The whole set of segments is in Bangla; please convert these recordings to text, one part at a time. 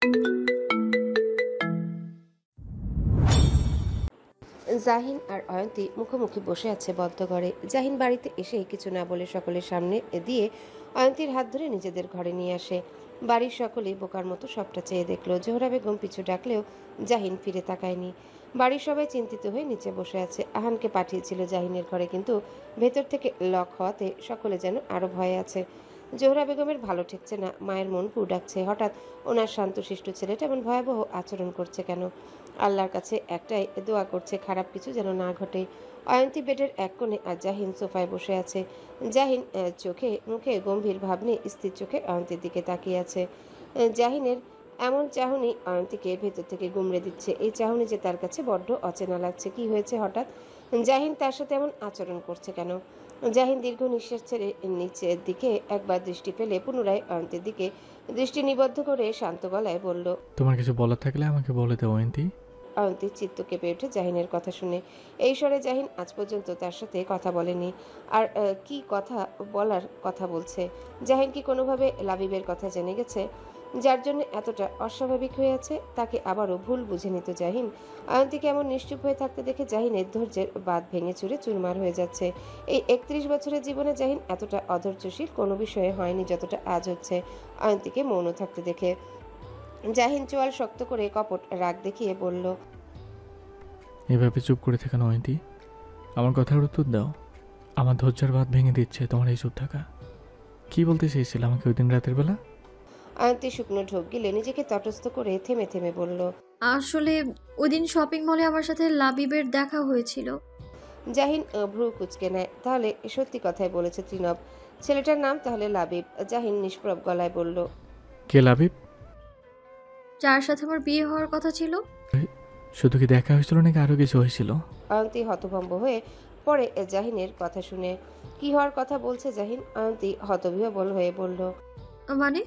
জাহিন আর অয়ন্তী মুখোমুখি বসে আছে বদ্ধ ঘরে। জাহিন বাড়িতে এসে কিছু না বলে সকলের সামনে দিয়ে অয়ন্তীর হাত ধরে নিজেদের ঘরে নিয়ে আসে। বাড়ির সকলেই বোকার মতো সবটা চেয়ে দেখলো। জোহরা বেগম পিছু ডাকলেও জাহিন ফিরে তাকায়নি। বাড়ির সবাই চিন্তিত হয়ে নিচে বসে আছে। আহানকে পাঠিয়েছিল জাহিনের ঘরে, কিন্তু ভেতর থেকে লক হওয়াতে সকলে যেন আরো ভয়ে আছে। জোহরা বেগমের ভালো ঠেকছে না, মায়ের মন কু ডাকছে। হঠাৎ ওনার শান্তশিষ্ট ছেলেটা এমন ভয়াবহ আচরণ করছে কেন? আল্লাহর কাছে একটাই দোয়া করছে, খারাপ কিছু যেন না ঘটে। অয়ন্তী বেডের এক কোণে আর জাহিন সোফায় বসে আছে। জাহিন চোখে মুখে গম্ভীর ভাব নিয়ে স্থির চোখে অয়ন্তীর দিকে তাকিয়ে আছে। জাহিনের এমন চাহনি অয়ন্তীকে ভেতর থেকে গুমড়ে দিচ্ছে। এই চাহনি যে তার কাছে বড্ড অচেনা লাগছে। কি হয়েছে হঠাৎ? জাহিন তার সাথে এমন আচরণ করছে কেন? জাহিন দীর্ঘ নিঃশ্বাস ছেড়ে নিচের দিকে একবার দৃষ্টি ফেলে পুনরায় অয়ন্তীর দিকে দৃষ্টি নিবদ্ধ করে শান্ত গলায় বলল, তোমার কিছু বলার থাকলে আমাকে বলে দাও অয়ন্তী। অয়ন্তীর চিত্ত কেঁপে ওঠে জাহিনের কথা শুনে। এই স্বরে জাহিন আজ পর্যন্ত তার সাথে কথা বলেনি। আর কি কথা বলার কথা বলছে? জাহিন কি কোনোভাবে লাবিবের কথা জেনে গেছে, যার জন্য এতটা অস্বাভাবিক হয়ে আছে? তাকে আবারও ভুল বুঝে নিত জাহিন? অয়ন্তীকে এমন নিশ্চুপ হয়ে থাকতে দেখে জাহিনের ধৈর্যের বাঁধ ভেঙে চুরে চুরমার হয়ে যাচ্ছে। এই 31 বছরের জীবনে জাহিন এতটা অধৈর্যশীল কোনো বিষয়ে হয়নি যতটা আজ হচ্ছে অয়ন্তীকে মৌন থাকতে দেখে। জাহিন চোয়াল শক্ত করে কপট রাগ দেখিয়ে বলল, এভাবে চুপ করে থেকেন অয়ন্তী, আমার কথার উত্তর দাও। আমার ধৈর্যের বাঁধ ভেঙে দিচ্ছে তোমার এই চুপ থাকা। কি বলতে চেয়েছিল আমাকে ওই দিন রাতের বেলা? অয়ন্তী শুকনো ঢোক গিলে নিজেকে তটস্থ করে থেমে থেমে বলল, আসলে ওই দিন শপিং মলে আমার সাথে লাবিবের দেখা হয়েছিল। জাহিন ভ্রু কুঁচকে নেয়। তাহলে সত্যি কথাই বলেছে ত্রিনব। ছেলেটার নাম তাহলে লাবিব। জাহিন নিষ্প্রভ গলায় বলল, কে লাবিব? যার সাথে আমার বিয়ে হওয়ার কথা ছিল। শুধু কি দেখা হয়েছিল নাকি আরো কিছু হয়েছিল? অয়ন্তী হতভম্ব হয়ে পরে জাহিনের কথা শুনে। কি হওয়ার কথা বলছে জাহিন? অয়ন্তী হতবিহ্বল হয়ে বলল। মানে?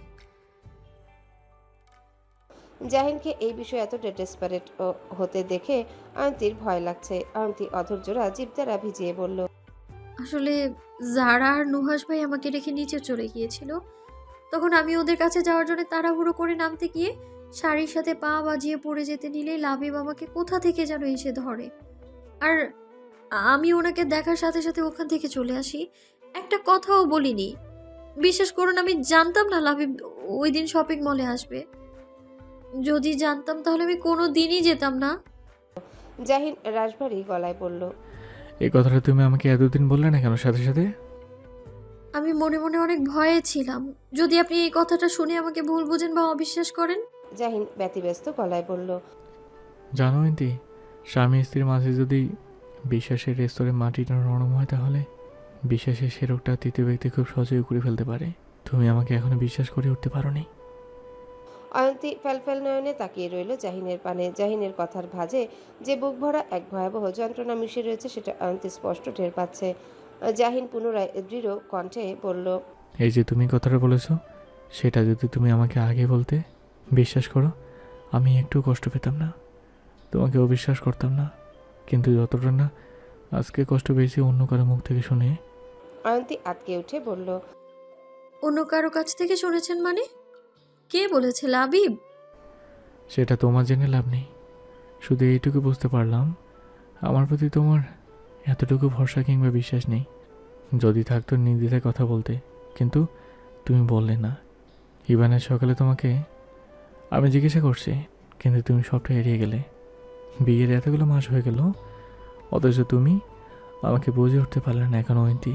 জাহিনকে এই বিষয়ে এতটা ডেসপারেট হতে দেখে অয়ন্তীর ভয় লাগছে। অয়ন্তী অধৈর্যরা জিভ দ্বারা ভিজিয়ে বলল, আসলে জারা আর নুহাস ভাই আমাকে রেখে নিচে চলে গিয়েছিল। তখন আমি ওদের কাছে যাওয়ার জন্য তাড়াহুড়ো করে নামতে গিয়ে শাড়ির সাথে পা বাজিয়ে পড়ে যেতে নিলেই লাবিব আমাকে কোথা থেকে যেন এসে ধরে। আর আমি ওনাকে দেখার সাথে সাথে ওখান থেকে চলে আসি। একটা কথাও বলিনি। বিশ্বাস করুন, আমি জানতাম না লাবিব ওই দিন শপিং মলে আসবে। যদি জানতাম তাহলে আমি কোনো দিনই যেতাম না। জাহিন রাশভারী গলায় বলল, এই কথাটা তুমি আমাকে এতদিন বললে না কেন সাথে সাথে? আমি মনে মনে অনেক ভয়ে ছিলাম, যদি আপনি এই কথাটা শুনে আমাকে ভুল বুঝেন বা অবিশ্বাস করেন। জাহিন ব্যতিব্যস্ত গলায় বলল, জানো অয়ন্তী, স্বামী স্ত্রীর মাঝে যদি বিশ্বাসের রেস্তোরে মাটিটা নরম হয় তাহলে বিশ্বাসের সে রোগটা তৃতীয় ব্যক্তি খুব সহজেই করে ফেলতে পারে। তুমি আমাকে এখনো বিশ্বাস করে উঠতে পারোনি। অয়ন্তী ফ্যালফ্যাল নয়নে তাকিয়ে রইল জাহিনের পানে। জাহিনের কথার ভাঁজে যে বুক ভরা এক ভয়াবহ যন্ত্রণা মিশে রয়েছে সেটা অয়ন্তী স্পষ্ট টের পাচ্ছে। জাহিন পুনরায় দৃঢ় কণ্ঠে বলল, এই যে তুমি কথাটা বলেছো, সেটা যদি তুমি আমাকে আগে বলতে, বিশ্বাস করো আমি একটু কষ্ট পেতাম না, তোমাকে অবিশ্বাস করতাম না। কিন্তু যতটা না আজকে কষ্ট পেয়েছি অন্য কারো মুখ থেকে শুনে। অয়ন্তী আটকে উঠে বলল, অন্য কারো কাছ থেকে শুনেছেন মানে? কে বলেছে? লাবিব? সেটা তোমার জেনে লাভ নেই। শুধু এইটুকু বুঝতে পারলাম আমার প্রতি তোমার এতটুকু ভরসা কিংবা বিশ্বাস নেই। যদি থাকতো নির্দ্বিধায় কথা বলতে, কিন্তু তুমি বললে না। ইভানের সকালে তোমাকে আমি জিজ্ঞাসা করছি, কিন্তু তুমি সবটা এড়িয়ে গেলে। বিয়ের এতগুলো মাস হয়ে গেল, অথচ তুমি আমাকে বুঝে উঠতে পারলে না এখন অয়ন্তী।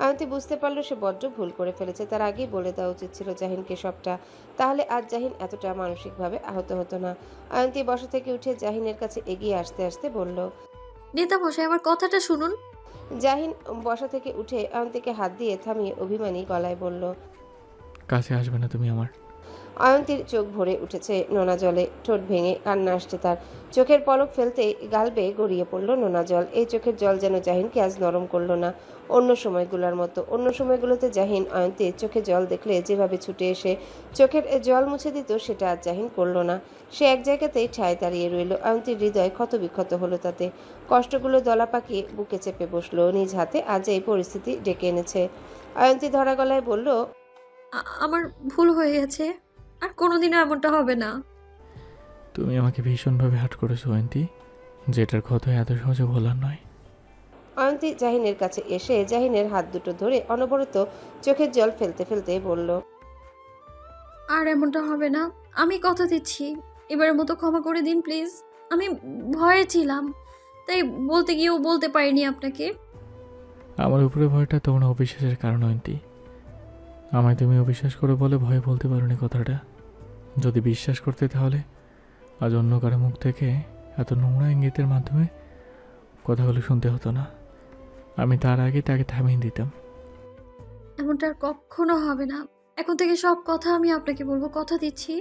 অয়ন্তী বুঝতে পারল সে বড্ড ভুল করে ফেলেছে। তার আগেই বলে দেওয়া উচিত ছিল জাহিনকে সবটা। তাহলে আজ জাহিন এতটা মানসিকভাবে আহত হতো না। অয়ন্তী বসা থেকে উঠে জাহিনের কাছে এগিয়ে আসতে আসতে বলল, নেতা মশাই, আমার কথাটা শুনুন। জাহিন বসা থেকে উঠে অয়ন্তীকে হাত দিয়ে থামিয়ে অভিমানী গলায় বলল, কাছে আসবে না তুমি আমার। অয়ন্তীর চোখ ভরে উঠেছে নোনা জলে। ঠোঁট ভেঙে কান্না আসছে তার। চোখের পলক ফেলতেই গাল বেয়ে গড়িয়ে পড়ল নোনা জল। এই চোখের জল যেন জাহিনকে আজ নরম করলো না, অন্য সময়গুলোর মতো। অন্য সময়গুলোতে জাহিন অয়ন্তীর চোখে জল দেখলে যেভাবে ছুটে এসে চোখের জল মুছে দিত, সেটা আজ জাহিন করল না। সে এক জায়গাতেই ঠায় দাঁড়িয়ে রইল। অয়ন্তীর হৃদয় ক্ষত বিক্ষত হলো তাতে। কষ্টগুলো দলা পাকিয়ে বুকে চেপে বসলো। নিজ হাতে আজ এই পরিস্থিতি ডেকে এনেছে। অয়ন্তী ধরা গলায় বলল, আমার ভুল হয়ে গেছে। আর কোনোদিনও এমনটা হবে না। তুমি আমাকে ভীষণভাবে হার্ট করেছো অয়ন্তী, যেটার ক্ষত এত সহজে ভোলার নয়। অয়ন্তী জাহিনের কাছে এসে জাহিনের হাত দুটো ধরে অনবরত চোখের জল ফেলতে ফেলতে বলল, আর এমনটা হবে না, আমি কথা দিচ্ছি। এবারের মতো ক্ষমা করে দিন প্লিজ। আমি ভয়ে ছিলাম, তাই বলতে গিয়েও বলতে পারিনি আপনাকে। আমার উপরে ভয়টা তোমার অবিশ্বাসের কারণ অয়ন্তী। আমায় তুমি অবিশ্বাস করে বলে ভয়ে বলতে পারোনি কথাটা। যদি বিশ্বাস করতে তাহলে আজ অন্য কারো মুখ থেকে এত নোংরা ইঙ্গিতের মাধ্যমে কথাগুলো শুনতে হতো না। আমি তার আগে তাকে থামিয়ে দিতাম। এমনটা আর কখনো হবে না। এখন থেকে সব কথা আমি আপনাকে বলবো, কথা দিচ্ছি।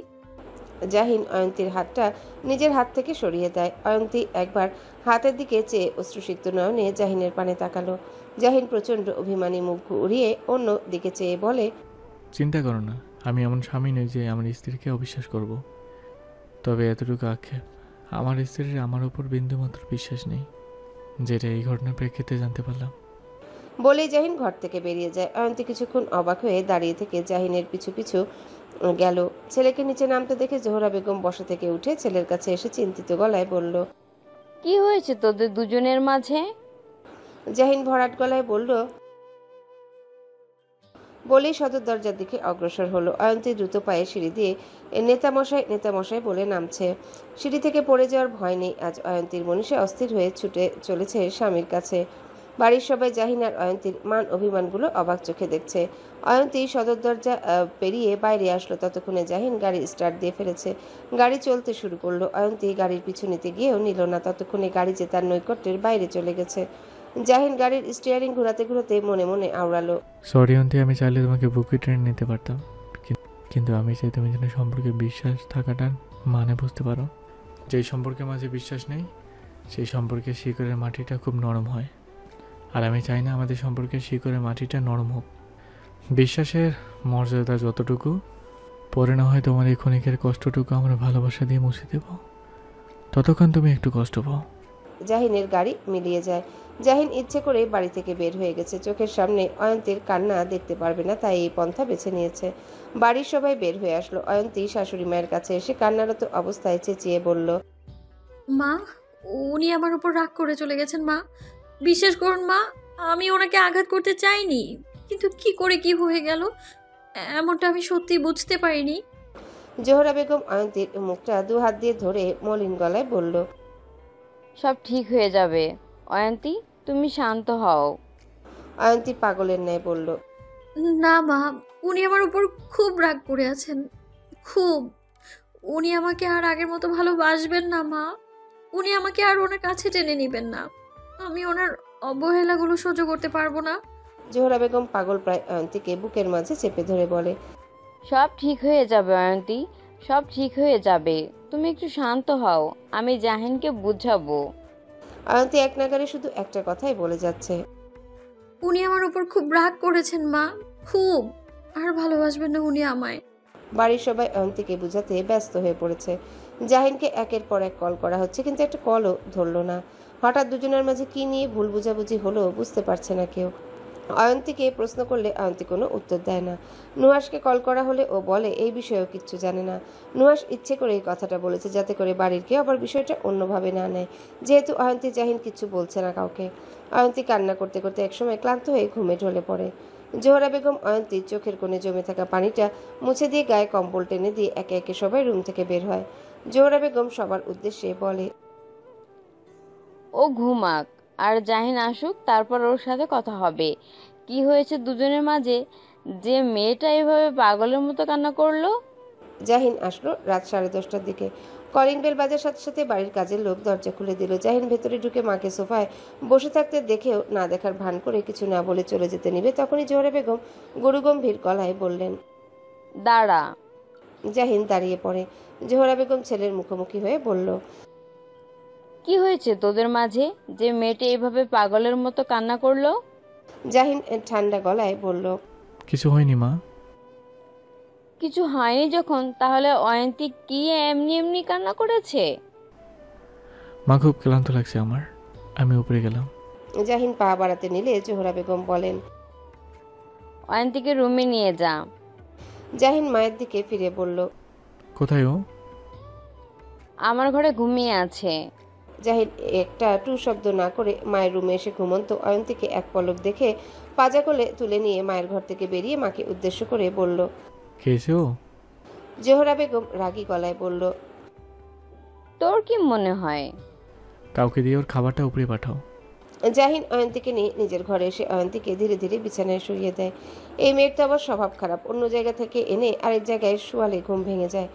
জাহিন অয়ন্তীর হাতটা নিজের হাত থেকে সরিয়ে দেয়। অয়ন্তী একবার হাতের দিকে চেয়ে অশ্রুসিক্ত নয়নে জাহিনের পানে তাকালো। জাহিন প্রচণ্ড অভিমানী মুখ ঘুরিয়ে অন্য দিকে চেয়ে বলে, চিন্তা করো না, আমি এমন স্বামী নই যে আমার স্ত্রীকে অবিশ্বাস করব। তবে এতটুকু আক্ষেপ, আমার স্ত্রীর আমার উপর বিন্দুমাত্র বিশ্বাস নেই, যেটা এই ঘটনার প্রেক্ষিতে জানতে পারলাম। বলেই জাহিন ঘর থেকে বেরিয়ে যায়। অয়ন্তী কিছুক্ষণ অবাক হয়ে দাঁড়িয়ে থেকে জাহিনের পিছু পিছু গেল। ছেলেকে নিচে নামতে দেখে জোহরা বেগম বসা থেকে উঠে ছেলের কাছে এসে চিন্তিত গলায় বলল, কি হয়েছে তোদের দুজনের মাঝে? জাহিন ভরাট গলায় বলল, বলেই সদর দরজার দিকে অগ্রসর হলো। অয়ন্তী দ্রুত পায়ে সিঁড়ি দিয়ে নেতামশাই নেতামশাই বলে নামছে। সিঁড়ি থেকে পড়ে যাওয়ার ভয় নেই আজ অয়ন্তীর মনীষে। অস্থির হয়ে ছুটে চলেছে স্বামীর কাছে। বাড়ির সবাই জাহিন আর অয়ন্তীর মান অভিমানগুলো অবাক চোখে দেখছে। অয়ন্তী সদর দরজা পেরিয়ে বাইরে আসলো। ততক্ষণে জাহিন গাড়ি স্টার্ট দিয়ে ফেলেছে, গাড়ি চলতে শুরু করলো। অয়ন্তী গাড়ির পিছু নিতে গিয়েও নিল না। ততক্ষণে গাড়ি যে তার নৈকট্যের বাইরে চলে গেছে। জাহিন গাড়ির স্টিয়ারিং ঘোরাতে ঘোরাতে মনে মনে আওড়ালো, সরি অন্তি, আমি চাইলে তোমাকে বুকে ট্রেনে নিতে পারতাম, কিন্তু আমি চাই তুমি যেন সম্পর্কে বিশ্বাস থাকাটার মানে বুঝতে পারো। যেই সম্পর্কের মাঝে বিশ্বাস নেই সেই সম্পর্কের শিকড়ের মাটিটা খুব নরম হয়, আর আমি চাই না আমাদের সম্পর্কের শিকড়ের মাটিটা নরম হোক। বিশ্বাসের মর্যাদা যতটুকু, পরে না হয় তোমার এই ক্ষণিকের কষ্টটুকু আমরা ভালোবাসা দিয়ে মুছে দেব, ততক্ষণ তুমি একটু কষ্ট পাও। জাহিনের গাড়ি মিলিয়ে যায়। জাহিন ইচ্ছে করে বাড়ি থেকে বের হয়ে গেছে। চোখের সামনে অয়ন্তীর কান্না দেখতে পারবে না, তাই এই পন্থা বেছে নিয়েছে। বাড়ির সবাই বের হয়ে আসলো। অয়ন্তী শাশুড়ি মায়ের কাছে এসে কান্নারত অবস্থায় চেঁচিয়ে বলল, মা, উনি আমার উপর রাগ করে চলে গেছেন মা। বিশ্বাস করুন মা, আমি ওনাকে আঘাত করতে চাইনি, কিন্তু কি করে কি হয়ে গেল এমনটা আমি সত্যি বুঝতে পারিনি। জোহরা বেগম অয়ন্তীর মুখটা দু হাত দিয়ে ধরে মলিন গলায় বলল, সব ঠিক হয়ে যাবে অয়ন্তী, তুমি শান্ত হও। অয়ন্তী পাগলের ন্যায় বলল, না মা, উনি আমার উপর খুব রাগ করে আছেন, খুব। উনি আমাকে আর আগের মতো ভালোবাসবেন না মা। উনি আমাকে আর ওনার কাছে টেনে নেবেন না। আমি ওনার অবহেলাগুলো সহ্য করতে পারবো না। জোহরা বেগম পাগল প্রায় অয়ন্তীকে বুকের মাঝে চেপে ধরে বলে, সব ঠিক হয়ে যাবে অয়ন্তী, সব ঠিক হয়ে যাবে। তুমি একটু শান্ত হও, আমি জাহিনকে বুঝাবো। অয়ন্তী এক নাগারে শুধু একটা কথাই বলে যাচ্ছে, উনি আমার উপর খুব রাগ করেছেন মা, খুব। আর ভালোবাসবেন না উনি আমায়। বাড়ির সবাই অয়ন্তীকে বুঝাতে ব্যস্ত হয়ে পড়েছে। জাহিনকে একের পর এক কল করা হচ্ছে, কিন্তু একটা কলও ধরলো না। হঠাৎ দুজনের মাঝে কি নিয়ে ভুল বুঝাবুঝি হলো বুঝতে পারছে না কেউ। অয়ন্তীকে প্রশ্ন করলে অয়ন্তী কোনো উত্তর দেয় না। নুহাসকে কল করা হলে ও বলে এই বিষয়েও কিচ্ছু জানে না। নুহাস ইচ্ছে করে এই কথাটা বলেছে যাতে করে বাড়ির কেউ আবার বিষয়টা অন্যভাবে না নেয়। যেহেতু অয়ন্তী জাহিন কিচ্ছু বলছে না কাউকে, অয়ন্তী কান্না করতে করতে একসময় ক্লান্ত হয়ে ঘুমে ঢলে পড়ে। জোহরা বেগম অয়ন্তীর চোখের কোণে জমে থাকা পানিটা মুছে দিয়ে গায়ে কম্বল টেনে দিয়ে একে একে সবাই রুম থেকে বের হয়। জোহরা বেগম সবার উদ্দেশ্যে বলে, ও ঘুমাক, আর জাহিন আসুক, তারপর ওর সাথে কথা হবে। কি হয়েছে দুজনের মাঝে যে মেয়েটা এভাবে পাগলের মতো কান্না করলো? জাহিন আসলো রাত 10:30টার দিকে। কলিং বেল বাজার সাথে সাথে বাড়ির কাজের লোক দরজা খুলে দিল। জাহিন ভেতরে ঢুকে মাকে সোফায় বসে থাকতে দেখেও না দেখার ভান করে কিছু না বলে চলে যেতে নিবে, তখনই জোহরা বেগম গুরুগম্ভীর গলায় বললেন, দাঁড়া। জাহিন দাঁড়িয়ে পড়ে। জোহরা বেগম ছেলের মুখোমুখি হয়ে বলল, কি হয়েছে তোদের মাঝে যে মেয়েটা এভাবে পাগলের মতো কান্না করলো? জাহিন ঠান্ডা গলায় বলল, কিছু হয়নি মা। কিছু হয়নি যখন, তাহলে অয়ন্তী কি এমনি এমনি কান্না করেছে? মা, খুব ক্লান্ত লাগছে আমার, আমি উপরে গেলাম। জাহিন পা বাড়াতে নিলে জোহরা বেগম বলেন, অয়ন্তীকে রুমে নিয়ে যা। জাহিন মায়ের দিকে ফিরে বলল, কোথায় ও? আমার ঘরে ঘুমিয়ে আছে। জাহিন একটা টু শব্দ না করে মায়ের রুমে এসে ঘুমন্ত অয়ন্তীকে এক পলক দেখে পাজা কোলে তুলে নিয়ে মায়ের ঘর থেকে বেরিয়ে মাকে উদ্দেশ্য করে বলল। খেয়েছে ও? জোহরা বেগম রাগী গলায় বলল। তোর কি মনে হয়? কাউকে দিয়ে ওর খাবারটা উপরে পাঠাও। জাহিন অয়ন্তীকে নিয়ে নিজের ঘরে এসে অয়ন্তীকে ধীরে ধীরে বিছানায় শুইয়ে দেয়। এই মেয়ের তো আবার স্বভাব খারাপ, অন্য জায়গা থেকে এনে আরেক জায়গায় শোয়ালে ঘুম ভেঙে যায়।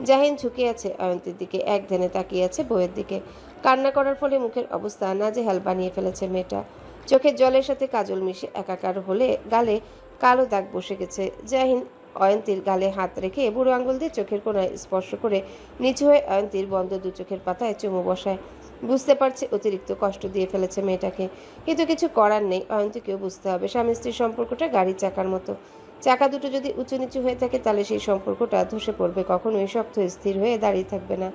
জাহিন ঝুঁকে আছে অয়ন্তীর দিকে, এক ধ্যানে তাকিয়ে আছে বউয়ের দিকে। কান্না করার ফলে মুখের অবস্থা নাজেহাল বানিয়ে ফেলেছে মেয়েটা। চোখের জলের সাথে কাজল মিশে একাকার হলে গালে কালো দাগ বসে গেছে। জাহিন অয়ন্তীর গালে হাত রেখে বুড়ো আঙুল দিয়ে চোখের কোণায় স্পর্শ করে নিচু হয়ে অয়ন্তীর বন্ধ দু চোখের পাতায় চুমু বসায়। বুঝতে পারছে অতিরিক্ত কষ্ট দিয়ে ফেলেছে মেয়েটাকে, কিন্তু কিছু করার নেই। অয়ন্তীকেও বুঝতে হবে স্বামী স্ত্রীর সম্পর্কটা গাড়ির চাকার মতো। চাকা দুটো যদি উঁচু নিচু হয়ে থাকে তাহলে সেই সম্পর্কটা ধসে পড়বে, কখনোই শক্ত স্থির হয়ে দাঁড়িয়ে থাকবে না।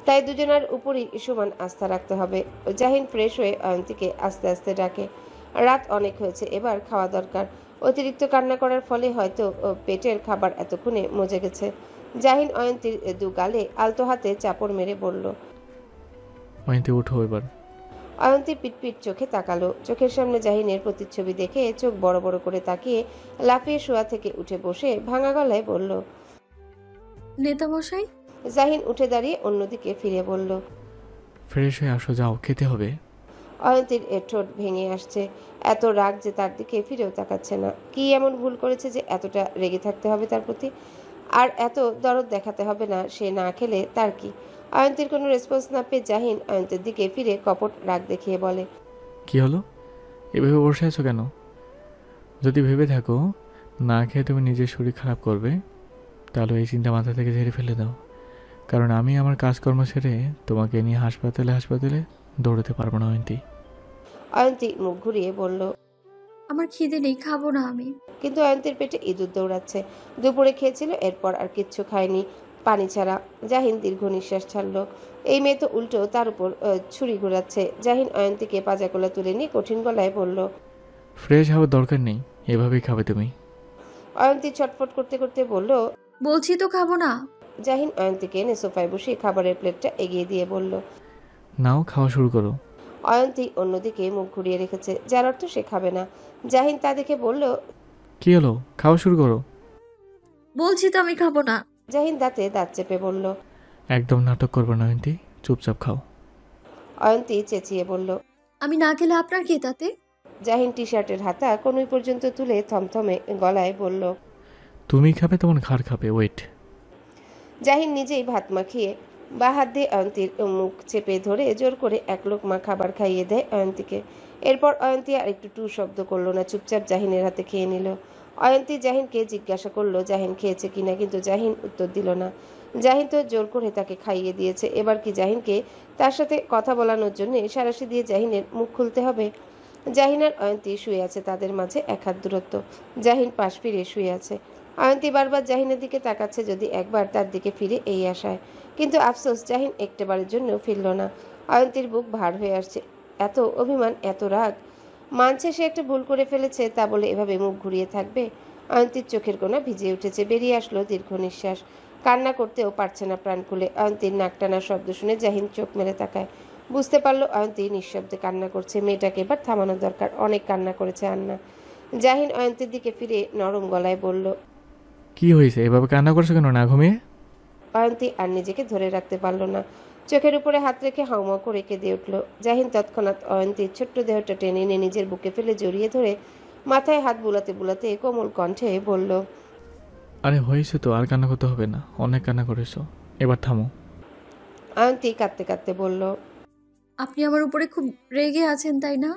তাই দুজনের উপরই সমান আস্থা রাখতে হবে। জাহিন ফ্রেশ হয়ে অয়ন্তীকে আস্তে আস্তে ডাকে। রাত অনেক হয়েছে, এবার খাওয়া দরকার। অতিরিক্ত কান্না করার ফলে হয়তো পেটের খাবার এতক্ষণে মজে গেছে। জাহিন অয়ন্তীর দু গালে আলতো হাতে চাপড় মেরে বলল। অয়ন্তী উঠো এবার। অয়ন্তী পিটপিট চোখে তাকালো। চোখের সামনে জাহিনের প্রতিচ্ছবি দেখে চোখ বড় বড় করে তাকিয়ে লাফিয়ে শোয়া থেকে উঠে বসে ভাঙা গলায় বলল। নেতামশাই। জাহিন উঠে দাঁড়িয়ে অন্যদিকে ফিরে বলল। ফ্রেশ হয়ে আসো, যাও, খেতে হবে। অয়ন্তীর ঠোঁট ভেঙে আসছে। এত রাগ যে তার দিকে ফিরেও তাকাচ্ছে না। কি এমন ভুল করেছে যে এতটা রেগে থাকতে হবে তার প্রতি? আর এত দরদ দেখাতে হবে না, সে না খেলে তার কি? অয়ন্তীর কোনো রেসপন্স না পেয়ে জাহিন অয়ন্তীর দিকে ফিরে কপট রাগ দেখিয়ে বলে। কি হলো? এভাবে বসে আছো কেন? যদি ভেবে থাকো না খেয়ে তুমি নিজের শরীর খারাপ করবে, তাহলে এই চিন্তা মাথা থেকে ঝেড়ে ফেলে দাও। কারণ আমি আমার কাজকর্ম ছেড়ে তোমাকে নিয়ে হাসপাতালে হাসপাতালে দৌড়াতে পারবো না অয়ন্তী। অয়ন্তী মুখ ঘুরিয়ে বলল। আমার খিদে নেই, খাবো না আমি। কিন্তু অয়ন্তীর পেটে ইঁদুর দৌড়াচ্ছে। দুপুরে খেয়েছিল, এরপর আর কিচ্ছু খায়নি, পানি ছাড়া। জাহিন দীর্ঘ নিঃশ্বাস ছাড়ল। এই মেয়ে তো উল্টো তার উপর ছুরি ঘোরাচ্ছে। জাহিন অয়ন্তীকে পাজাকোলা তুলে নিয়ে কঠিন গলায় বলল। ফ্রেশ হওয়ার দরকার নেই, এভাবেই খাবে তুমি। অয়ন্তী ছটফট করতে করতে বলল। বলছি তো খাবো না। জাহিন অয়ন্তীকে এনে সোফায় বসিয়ে খাবারের প্লেটটা এগিয়ে দিয়ে বলল। নাও, খাওয়া শুরু করো। অয়ন্তী অন্যদিকে মুখ ঘুরিয়ে রেখেছে, যার অর্থ সে খাবে না। জাহিন তা দেখে বলল। কি হলো? খাওয়া শুরু করো। বলছি তো আমি খাবো না। জাহিন দাঁতে দাঁত চেপে বলল। একদম নাটক করবে না অয়ন্তী, চুপচাপ খাও। অয়ন্তী চেঁচিয়ে বলল। আমি না খেলে আপনার কি তাতে? জাহিন টি শার্টের হাতা কনুই পর্যন্ত তুলে থমথমে গলায় বলল। তুমি খাবে, তোমার ঘাড় খাবে, ওয়েট। জাহিন নিজেই ভাত মাখিয়ে বা হাত দিয়ে অয়ন্তীর মুখ চেপে ধরে জোর করে এক লোকমা খাবার খাইয়ে দেয় অয়ন্তীকে। এরপর অয়ন্তী আর একটু টু শব্দ করলো না, চুপচাপ জাহিনের হাতে খেয়ে নিল। অয়ন্তী জাহিনকে জিজ্ঞাসা করলো জাহিন খেয়েছে কিনা, কিন্তু জাহিন উত্তর দিল না। জাহিন তো জোর করে তাকে খাইয়ে দিয়েছে, এবার কি জাহিনকে তার সাথে কথা বলানোর জন্য সারাশি দিয়ে জাহিনের মুখ খুলতে হবে? জাহিন আর অয়ন্তী শুয়ে আছে, তাদের মাঝে এক হাত দূরত্ব। জাহিন পাশ ফিরে শুয়ে আছে। অয়ন্তী বারবার জাহিনের দিকে তাকাচ্ছে, যদি একবার তার দিকে ফিরে এই আশায়। কিন্তু আফসোস, জাহিন একটাবারের জন্য ফিরল না। অয়ন্তীর বুক ভার হয়ে আসছে। এত অভিমান, এত রাগ। মানছে সে একটা ভুল করে ফেলেছে, তা বলে এভাবে মুখ ঘুরিয়ে থাকবে? অয়ন্তীর চোখের কোণা ভিজে উঠেছে, বেরিয়ে আসলো দীর্ঘ নিঃশ্বাস। কান্না করতেও পারছে না প্রাণ খুলে। অয়ন্তীর নাক টানার শব্দ শুনে জাহিন চোখ মেলে তাকায়। বুঝতে পারলো অয়ন্তী নিঃশব্দে কান্না করছে। মেয়েটাকে এবার থামানো দরকার, অনেক কান্না করেছে আন্না। জাহিন অয়ন্তীর দিকে ফিরে নরম গলায় বলল। কি হয়েছে? এভাবে কান্না করছো কেন না ঘুমিয়ে? অয়ন্তী আর নিজেকে ধরে রাখতে পারল না, চোখের উপরে হাত রেখে হাউমাউ করে কেঁদে উঠল। জাহিন তৎক্ষণাৎ অয়ন্তীর ছোট্ট দেহটা টেনে এনে নিজের বুকে ফেলে জড়িয়ে ধরে মাথায় হাত বুলাতে বুলাতে কোমল কণ্ঠে বলল। আরে হয়েছে তো, আর কান্না করতে হবে না, অনেক কান্না করেছো, এবার থামো। অয়ন্তী কাঁদতে কাঁদতে বলল। আপনি আমার উপরে খুব রেগে আছেন, তাই না?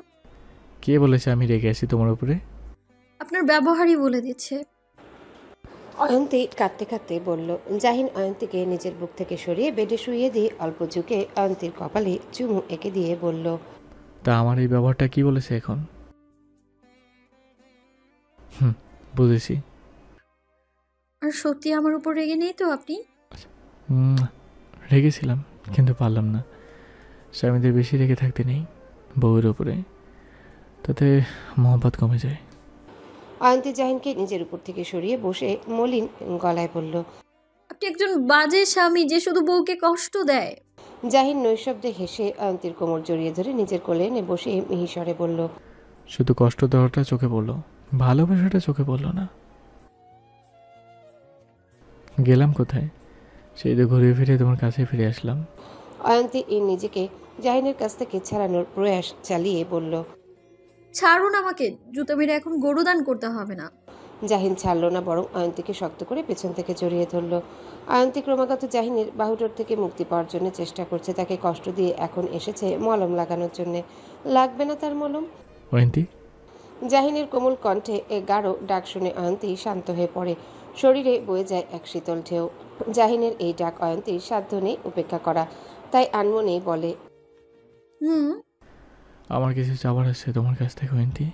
কে বলেছে আমি রেগে আছি তোমার উপরে? আপনার ব্যবহারই বলে দিচ্ছে। অয়ন্তী কাঁদতে কাঁদতে বলল। জাহিন অয়ন্তীকে নিজের বুক থেকে সরিয়ে বেডে শুইয়ে দিয়ে অল্প ঝুঁকে অয়ন্তীর কপালে চুমু এঁকে দিয়ে বলল। তা আমার এই ব্যবহারটা কি বলেছে এখন? বুঝেছি। আর সত্যি আমার উপর রেগে নেই তো আপনি? রেগেছিলাম, কিন্তু পারলাম না। স্বামীদের বেশি রেগে থাকতে নেই, বউয়ের উপরে, তাতে মহব্বত কমে যায়। অয়ন্তী জাহিনকে নিজের উপর থেকে সরিয়ে বসে মলিন গলায় বলল। আপনি একজন বাজে স্বামী যে শুধু বউকে কষ্ট দেয়। জাহিন নৈশব্দে হেসে অয়ন্তীর কোমর জড়িয়ে ধরে নিজের কোলে এনে বসে মিহিস্বরে বলল, শুধু কষ্ট দেওয়াটা চোখে পড়লো, ভালোবাসাটা চোখে পড়লো না। গেলাম কোথায়? সেই তো ঘুরে ফিরে তোমার কাছে ফিরে আসলাম। অয়ন্তী নিজেকে জাহিনের কাছ থেকে ছাড়ানোর প্রয়াস চালিয়ে বলল। ছাড়ুন আমাকে, জুতো মেরে এখন গরুদান করতে হবে না। জাহিন ছাড়ল না, বরং অয়ন্তীকে শক্ত করে পেছন থেকে জড়িয়ে ধরল। অয়ন্তী ক্রমাগত জাহিনের বাহুটোর থেকে মুক্তি পাওয়ার জন্য চেষ্টা করছে। তাকে কষ্ট দিয়ে এখন এসেছে মলম লাগানোর জন্য। লাগবে না তার মলম? অয়ন্তী, জাহিনের কোমল কণ্ঠে গাঢ় ডাক শুনে অয়ন্তী শান্ত হয়ে পড়ে। শরীরে বয়ে যায় এক শীতল ঢেউ। জাহিনের এই ডাক অয়ন্তীর সাধ্য নেই উপেক্ষা করা, তাই আনমনেই বলে, হুম। আমার কিছু চাবার আছে তোমার কাছ থেকে অয়ন্তী।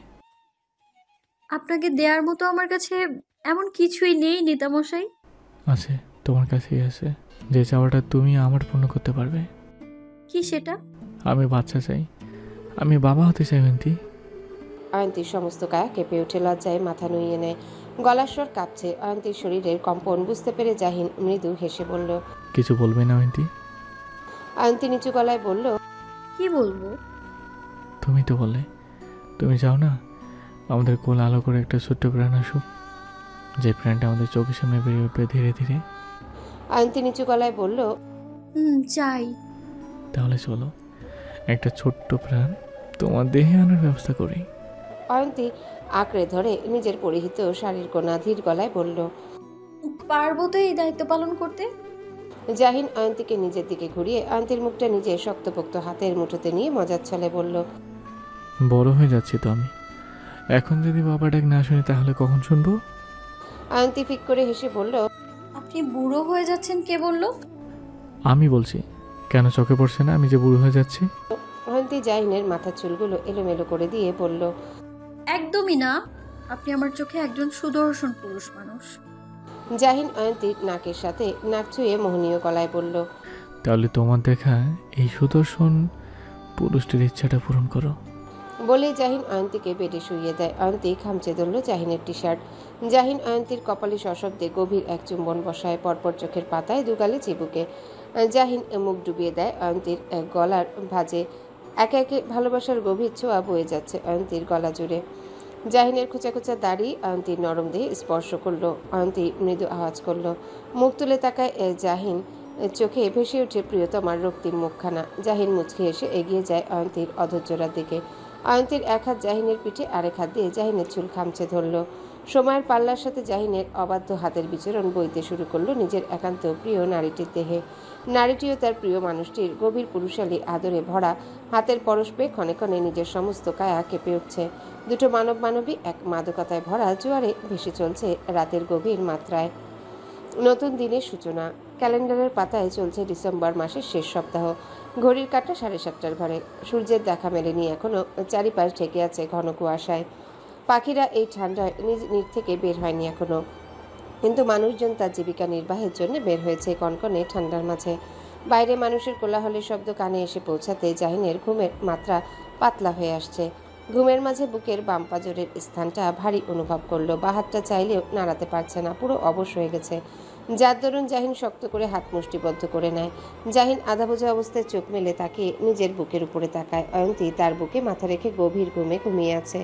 আপনাকে দেওয়ার মতো আমার কাছে এমন কিছুই নেই নেতামশাই। আছে, তোমার কাছেই আছে, যে চাওয়াটা তুমি আমার পূর্ণ করতে পারবে। কি সেটা? আমি বাচ্চা চাই, আমি বাবা হতে চাই অয়ন্তী। অয়ন্তীর সমস্ত কায়া কেঁপে উঠে, লজ্জায় মাথা নুইয়ে নেয়। গলার স্বর কাঁপছে। অয়ন্তীর শরীরের কম্পন বুঝতে পেরে জাহিন মৃদু হেসে বলল। কিছু বলবে না অয়ন্তী? অয়ন্তী নিচু গলায় বলল, কি বলবো? তুমি তো বললে তুমি চাও না আমাদের কোল আলো করে একটা ছোট্ট প্রাণ আসুক, যে প্রাণটা আমাদের চোখের সামনে বেরিয়ে উঠবে ধীরে ধীরে। অয়ন্তী নিচু গলায় বলল, চাই। তাহলে চলো একটা ছোট্ট প্রাণ তোমার দেহে আনার ব্যবস্থা করি। অয়ন্তী আঁকড়ে ধরে নিজের পরিহিত শাড়ির কোনা ধীর গলায় বলল। পারবো তো এই দায়িত্ব পালন করতে। জাহিন অয়ন্তীকে নিজের দিকে ঘুরিয়ে অয়ন্তীর মুখটা নিজের শক্তপোক্ত হাতের মুঠোতে নিয়ে মজার ছলে বলল, বড় হয়ে যাচ্ছি তো আমি, এখন যদি বাবা ডাক না শুনি তাহলে কখন শুনবো? অয়ন্তী ফিক করে হেসে বলল, আপনি বুড়ো হয়ে যাচ্ছেন কে বললো? আমি বলছি, কেন চোখে পড়ছে না আমি যে বুড়ো হয়ে যাচ্ছি? অয়ন্তী জাহিনের মাথার চুলগুলো এলোমেলো করে দিয়ে বলল, একদমই না, আপনি আমার চোখে একজন সুদর্শন পুরুষ মানুষ। জাহিন অয়ন্তীর নাকের সাথে নাক ছুঁয়ে মোহনীয় গলায় বলল, তাহলে তোমার দেখা এই সুদর্শন পুরুষটির ইচ্ছাটা পূরণ করো। বলেই জাহিন অয়ন্তীকে বেডে শুইয়ে দেয়। অয়ন্তী খামচে ধরল জাহিনের টি শার্ট। জাহিন অয়ন্তীর কপালে সশব্দে গভীর এক চুম্বন বসায়, পরপর চোখের পাতায় দুগালে চিবুকে। জাহিন মুখ ডুবিয়ে দেয় অয়ন্তীর গলার ভাঁজে। একে একে ভালোবাসার গভীর ছোঁয়া বয়ে যাচ্ছে অয়ন্তীর গলা জুড়ে। জাহিনের খোঁচা খোঁচা দাড়ি অয়ন্তীর নরম দেহে স্পর্শ করলো। অয়ন্তী মৃদু আওয়াজ করলো। মুখ তুলে তাকায় জাহিন। চোখে ভেসে ওঠে প্রিয়তমার রক্তিম মুখখানা। জাহিন মুচকে এসে এগিয়ে যায় অয়ন্তীর অধৈর্যরার দিকে। অয়ন্তীর এক হাত জাহিনের পিঠে, আরেক হাত দিয়ে জাহিনের চুল খামচে ধরল। সময়ের পাল্লার সাথে জাহিনের অবাধ্য হাতের বিচরণ বইতে শুরু করলো নিজের একান্ত প্রিয় নারীটির দেহে। নারীটিও তার প্রিয় মানুষটির গভীর পুরুষালী আদরে ভরা হাতের পরশ পেয়ে ক্ষণে ক্ষণে নিজের সমস্ত কায়া কেঁপে উঠছে। দুটো মানব মানবী এক মাদকতায় ভরা জোয়ারে ভেসে চলছে রাতের গভীর মাত্রায়। নতুন দিনের সূচনা। ক্যালেন্ডারের পাতায় চলছে ডিসেম্বর মাসের শেষ সপ্তাহ। ঘড়ির কাঁটা 7:30 ঘরে। সূর্যের দেখা মেলেনি এখনো। চারিপাশ ঢেকে আছে ঘন কুয়াশায়। পাখিরা এই ঠান্ডায় নিজ নিজ থেকে বের হয়নি এখনো, কিন্তু মানুষজন তার জীবিকা নির্বাহের জন্য বের হয়েছে কনকনে ঠান্ডার মাঝে। বাইরে মানুষের কোলাহলের শব্দ কানে এসে পৌঁছাতে জাহিনের ঘুমের মাত্রা পাতলা হয়ে আসছে। ঘুমের মাঝে বুকের বাম পাঁজরের স্থানটা ভারী অনুভব করলো। বা হাতটা চাইলেও নাড়াতে পারছে না, পুরো অবশ হয়ে গেছে। যার দরুন জাহিন শক্ত করে হাত মুষ্টিবদ্ধ করে নেয়। জাহিন আধা বোঝা অবস্থায় চোখ মেলে তাকিয়ে নিজের বুকের উপরে তাকায়। অয়ন্তী তার বুকে মাথা রেখে গভীর ঘুমে ঘুমিয়ে আছে।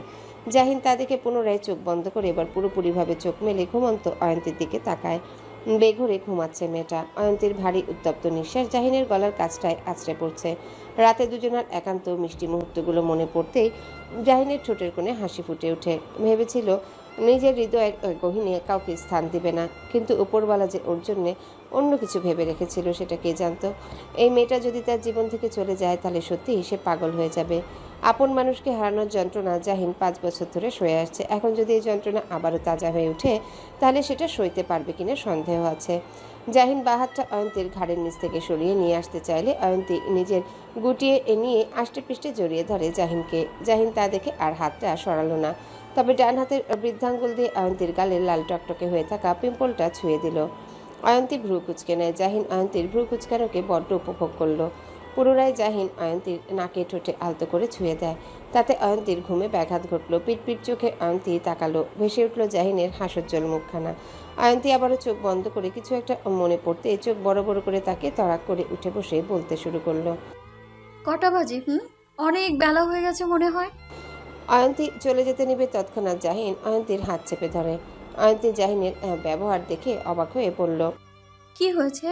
জাহিন তা দেখে পুনরায় চোখ বন্ধ করে এবার পুরোপুরিভাবে চোখ মেলে ঘুমন্ত অয়ন্তীর দিকে তাকায়। বেঘরে ঘুমাচ্ছে মেয়েটা। অয়ন্তীর ভারী উত্তপ্ত নিঃশ্বাস জাহিনের গলার কাছটায় আছড়ে পড়ছে। রাতে দুজনার একান্ত মিষ্টি মুহূর্তগুলো মনে পড়তেই জাহিনের ঠোঁটের কোণে হাসি ফুটে ওঠে। ভেবেছিল নিজের হৃদয়ের গহীনে কাউকে স্থান দিবে না, কিন্তু উপরওয়ালা যে ওর জন্যে অন্য কিছু ভেবে রেখেছিল সেটা কে জানতো। এই মেয়েটা যদি তার জীবন থেকে চলে যায় তাহলে সত্যিই সে পাগল হয়ে যাবে। আপন মানুষকে হারানোর যন্ত্রণা জাহিন 5 বছর ধরে সয়ে আসছে। এখন যদি এই যন্ত্রণা আবারও তাজা হয়ে ওঠে তাহলে সেটা সইতে পারবে কিনা সন্দেহ আছে। জাহিন বাহাতটা অয়ন্তীর ঘাড়ের নিচ থেকে সরিয়ে নিয়ে আসতে চাইলে অয়ন্তী নিজের গুটিয়ে নিয়ে আষ্টে পৃষ্ঠে জড়িয়ে ধরে জাহিনকে। জাহিন তা দেখে আর হাতটা সরালো না, তবে ডান হাতের বৃদ্ধাঙ্গুল দিয়ে অয়ন্তীর গালে লাল টকটকে হয়ে থাকা পিম্পলটা ছুঁয়ে দিল। অয়ন্তী ভ্রু কুচকে নেয়। জাহিন অয়ন্তীর ভ্রু কুচকানোকে বড্ড উপভোগ করলো। পুনরায় জাহিন অয়ন্তীর নাকে ঠোঁটে আলতো করে ছুঁয়ে দেয়। তাতে অয়ন্তীর ঘুমে ব্যাঘাত ঘটল। পিটপিট চোখে অয়ন্তী তাকালো। ভেসে উঠল জাহিনের হাসজ্জ্বল মুখখানা। অয়ন্তী আবারও চোখ বন্ধ করে কিছু একটা মনে পড়তে চোখ বড় বড় করে তাকে তড়াক করে উঠে বসে বলতে শুরু করলো। কটা বাজে? অনেক বেলা হয়ে গেছে মনে হয়। অয়ন্তী চলে যেতে নিবে তৎক্ষণাৎ জাহিন অয়ন্তীর হাত চেপে ধরে। অয়ন্তী জাহিনের ব্যবহার দেখে অবাক হয়ে পড়ল। কি হয়েছে?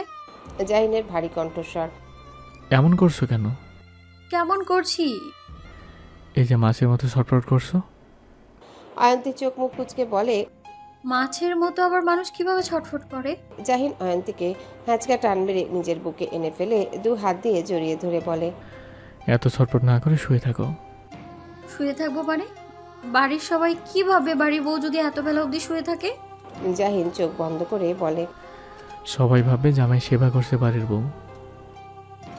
জাহিনের ভারী কণ্ঠস্বর। এমন করছো কেন? কেমন করছি? এই যে মাছের মতো ছটফট করছো। অয়ন্তী চোখ মুখ কুঁচকে বলে। মাছের মতো আবার মানুষ কিভাবে ছটফট করে? জাহিন অয়ন্তীকে হ্যাঁচকা টান মেরে নিজের বুকে এনে ফেলে দু হাত দিয়ে জড়িয়ে ধরে বলে। এত ছটফট না করে শুয়ে থাকো। শুয়ে থাকবো মানে? বাড়ির সবাই কি ভাবে বাড়ির বউ যদি এত বেলা অবধি শুয়ে থাকে? জাহিন চোখ বন্ধ করে বলে। সবাই ভাববে জামাই সেবা করছে বাড়ির বউ।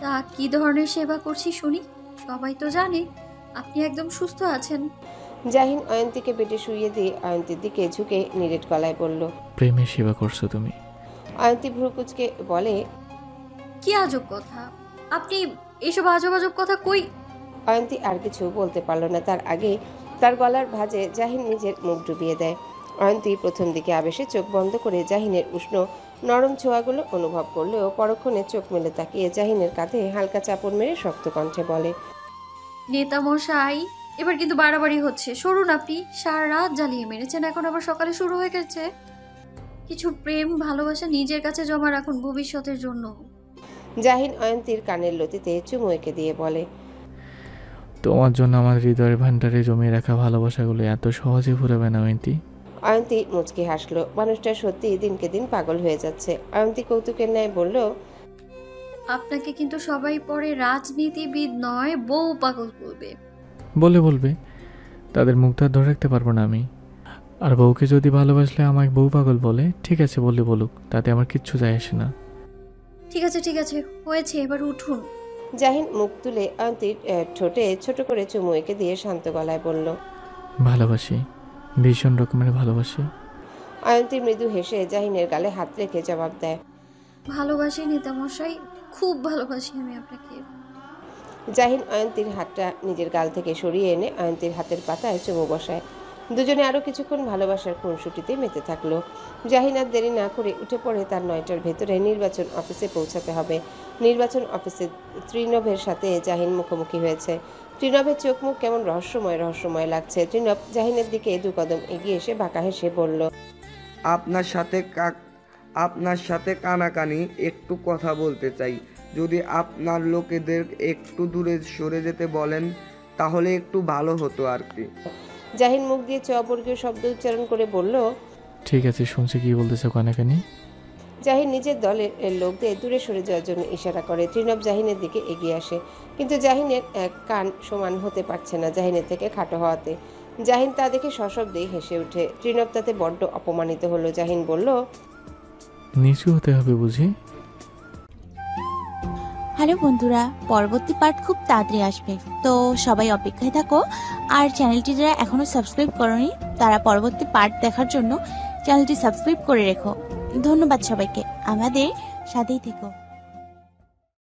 তা কি ধরনের সেবা করছি শুনি? সবাই তো জানে আপনি একদম সুস্থ আছেন। জাহিন অয়ন্তীকে বেডে শুইয়ে দিয়ে অয়ন্তীর দিকে ঝুঁকে নিরেট গলায় বলল। প্রেমের সেবা করছো তুমি। অয়ন্তী ভ্রু কুঁচকে বলে। কি আজব কথা! আপনি এইসব আজব আজব কথা কই? অয়ন্তী আর কিছু বলতে পারল না। তার আগে তার গলার ভাঁজে জাহিন নিজের মুখ ডুবিয়ে দেয়। অয়ন্তী প্রথম দিকে আবেশে চোখ বন্ধ করে জাহিনের উষ্ণ নরম ছোঁয়াগুলো অনুভব করলেও পরক্ষণে চোখ মেলে তাকিয়ে জাহিনের কাঁধে হালকা চাপড় মেরে শক্ত কণ্ঠে বলে। নেতামশাই, এবার কিন্তু বাড়াবাড়ি হচ্ছে। সরুন আপনি। সারা রাত জ্বালিয়ে মেরেছেন, এখন আবার সকালে শুরু হয়ে গেছে। কিছু প্রেম ভালোবাসা নিজের কাছে জমা রাখুন ভবিষ্যতের জন্য। জাহিন অয়ন্তীর কানের লতিতে চুমু এঁকে দিয়ে বলে। তোমার জন্য আমার হৃদয়ের ভান্ডারে জমিয়ে রাখা ভালোবাসাগুলো এত সহজে ফুরাবে না অয়ন্তী। অয়ন্তী মুচকি হাসলো। মানুষটা সত্যি দিনকে দিন পাগল হয়ে যাচ্ছে। অয়ন্তী কৌতুকের ন্যায় বলল। আপনাকে কিন্তু সবাই পরে রাজনীতিবিদ নয় বউ পাগল বলবে। বলবে তাদের মুখ তো আর ধরে রাখতে পারবো না আমি। আর বউকে যদি ভালোবাসলে আমাকে বউ পাগল বলে, ঠিক আছে বলুক, তাতে আমার কিচ্ছু যায় আসে না। ঠিক আছে হয়েছে, এবার উঠুন। জাহিন মুখ তুলে অয়ন্তীর ঠোঁটে ছোট করে চুমু এঁকে দিয়ে শান্ত গলায় বলল। ভালোবাসি, ভীষণ রকমের ভালোবাসি। অয়ন্তী মৃদু হেসে জাহিনের গালে হাত রেখে জবাব দেয়। ভালোবাসি নেতামশাই, খুব ভালোবাসি আমি আপনাকে। জাহিন অয়ন্তীর হাতটা নিজের গাল থেকে সরিয়ে এনে অয়ন্তীর হাতের পাতায় চুমু বসায়। দুজনে আরো কিছুক্ষণ ভালোবাসার খুনসুটিতে মেতে থাকলো। জাহিন আর দেরি না করে উঠে পড়ে তার 9টার ভেতরে নির্বাচন অফিসে পৌঁছাতে হবে। নির্বাচন অফিসে ত্রিনভের সাথে জাহিন মুখোমুখি হয়েছে। ত্রিনভের চোখ মুখ কেমন রহস্যময় লাগছে। ত্রিনভ জাহিনের দিকে 2 কদম এগিয়ে এসে বাঁকা হেসে বলল। আপনার সাথে কানাকানি একটু কথা বলতে চাই। যদি আপনার লোকেদের একটু দূরে সরে যেতে বলেন তাহলে একটু ভালো হতো আর কি। জাহিন মুখ দিয়ে চবর্গীয় শব্দ উচ্চারণ করে বলল। ঠিক আছে, শুনছি কি বলতেছো কানাকানি। জাহিন নিজের দলের লোকদের দূরে সরে যাওয়ার জন্য ইশারা করে। ত্রিনভ জাহিনের দিকে এগিয়ে আসে, কিন্তু জাহিনের কান সমান হতে পারছে না জাহিনের থেকে খাটো হওয়াতে। জাহিন তা দেখে সশব্দেই হেসে ওঠে। ত্রিনভ তাতে বড্ড অপমানিত হলো। জাহিন বলল। নিচু হতে হবে বুঝি। হ্যালো বন্ধুরা, পরবর্তী পার্ট খুব তাড়াতাড়ি আসবে, তো সবাই অপেক্ষায় থাকো। আর চ্যানেলটি যারা এখনো সাবস্ক্রাইব করোনি তারা পরবর্তী পার্ট দেখার জন্য চ্যানেলটি সাবস্ক্রাইব করে রেখো। ধন্যবাদ সবাইকে, আমাদের সাথেই থেকো।